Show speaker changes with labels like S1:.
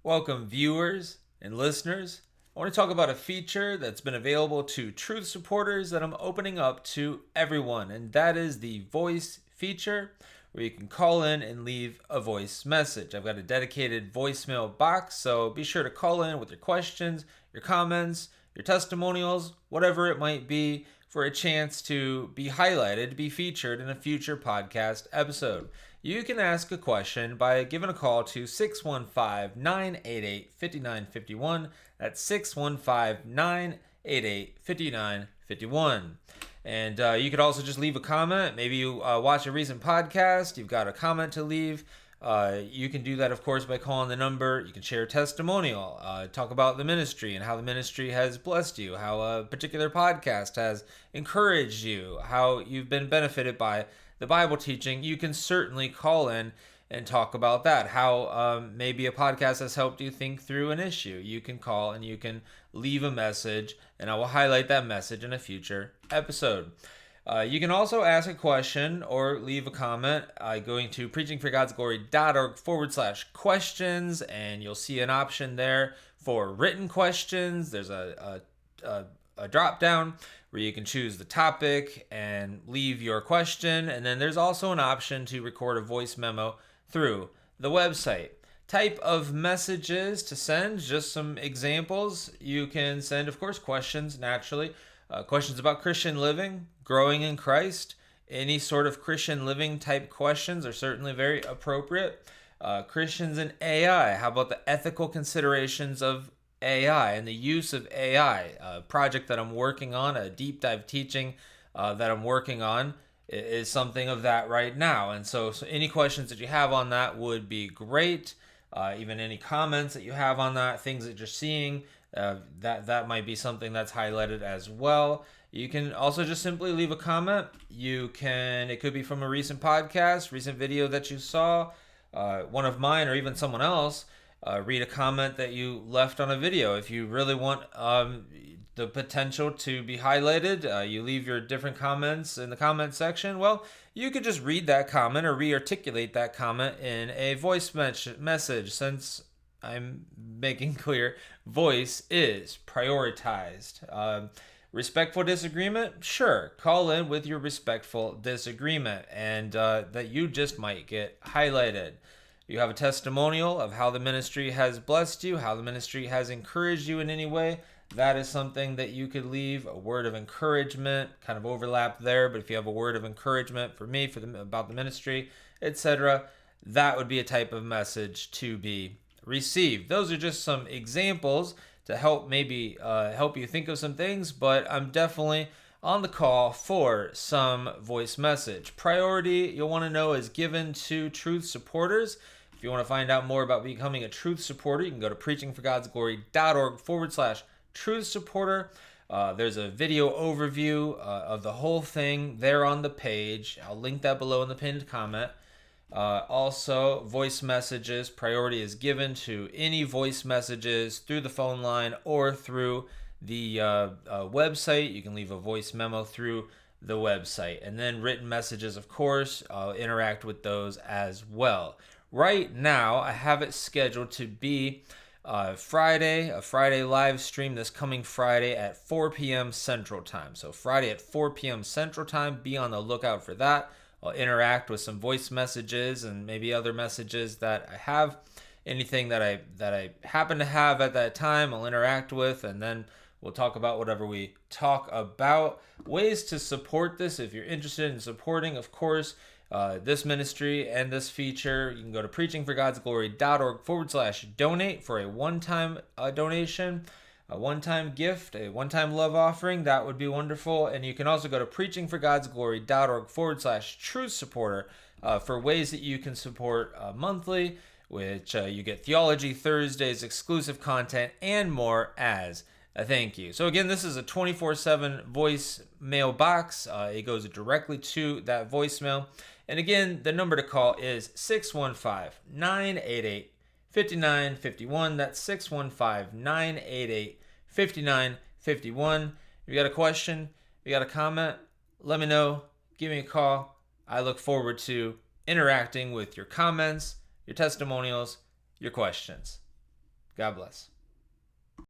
S1: Welcome, viewers and listeners. I want to talk about a feature that's been available to truth supporters that I'm opening up to everyone, and that is the voice feature where you can call in and leave a voice message. I've got a dedicated voicemail box, so be sure to call in with your questions, your comments, your testimonials, whatever it might be, for a chance to be highlighted, to be featured in a future podcast episode. You can ask a question by giving a call to 615-988-5951. That's 615-988-5951. And you could also just leave a comment. Maybe you watch a recent podcast, you've got a comment to leave. You can do that, of course, by calling the number. You can share a testimonial, talk about the ministry and how the ministry has blessed you, how a particular podcast has encouraged you, how you've been benefited by the Bible teaching. You can certainly call in and talk about that, how maybe a podcast has helped you think through an issue. You can call and you can leave a message, and I will highlight that message in a future episode. You can also ask a question or leave a comment going to preachingforgodsglory.org/questions, and you'll see an option there for written questions. There's a drop down where you can choose the topic and leave your question, and then there's also an option to record a voice memo through the website. Type of messages to send, just some examples. You can send, of course, questions naturally. Questions about Christian living, growing in Christ, any sort of Christian living type questions are certainly very appropriate. Christians and AI, how about the ethical considerations of AI and the use of AI? A project that I'm working on, a deep dive teaching that I'm working on, is something of that right now. And so any questions that you have on that would be great. Even any comments that you have on that, things that you're seeing, that might be something that's highlighted as well. You can also just simply leave a comment. It could be from a recent podcast, recent video that you saw, one of mine, or even someone else. Read a comment that you left on a video. If you really want the potential to be highlighted, you leave your different comments in the comment section. Well, you could just read that comment or re-articulate that comment in a voice message, since I'm making clear voice is prioritized. Respectful disagreement? Sure. Call in with your respectful disagreement, and that you just might get highlighted. You have a testimonial of how the ministry has blessed you, how the ministry has encouraged you in any way. That is something that you could leave. A word of encouragement, kind of overlap there, but if you have a word of encouragement for me, about the ministry, etc., that would be a type of message to be received. Those are just some examples to help help you think of some things, but I'm definitely on the call for some voice message. Priority, you'll want to know, is given to truth supporters. If you want to find out more about becoming a truth supporter, you can go to preachingforgodsglory.org/truth supporter. There's a video overview of the whole thing there on the page. I'll link that below in the pinned comment. Also, voice messages, priority is given to any voice messages through the phone line or through the website. You can leave a voice memo through the website. And then written messages, of course, I'll interact with those as well. Right now, I have it scheduled to be a Friday live stream this coming Friday at 4 p.m. Central Time. So Friday at 4 p.m. Central Time, be on the lookout for that. I'll interact with some voice messages and maybe other messages that I have. Anything that I happen to have at that time, I'll interact with, and then we'll talk about whatever we talk about. Ways to support this, if you're interested in supporting, of course, this ministry and this feature, you can go to preachingforgodsglory.org/donate for a one-time donation, a one-time gift, a one-time love offering. That would be wonderful. And you can also go to preachingforgodsglory.org/truth supporter for ways that you can support monthly, which you get Theology Thursdays, exclusive content, and more as a thank you. So again, this is a 24/7 voicemail box. It goes directly to that voicemail. And again, the number to call is 615-988-5951. That's 615-988-5951. If you got a question, if you got a comment, let me know. Give me a call. I look forward to interacting with your comments, your testimonials, your questions. God bless.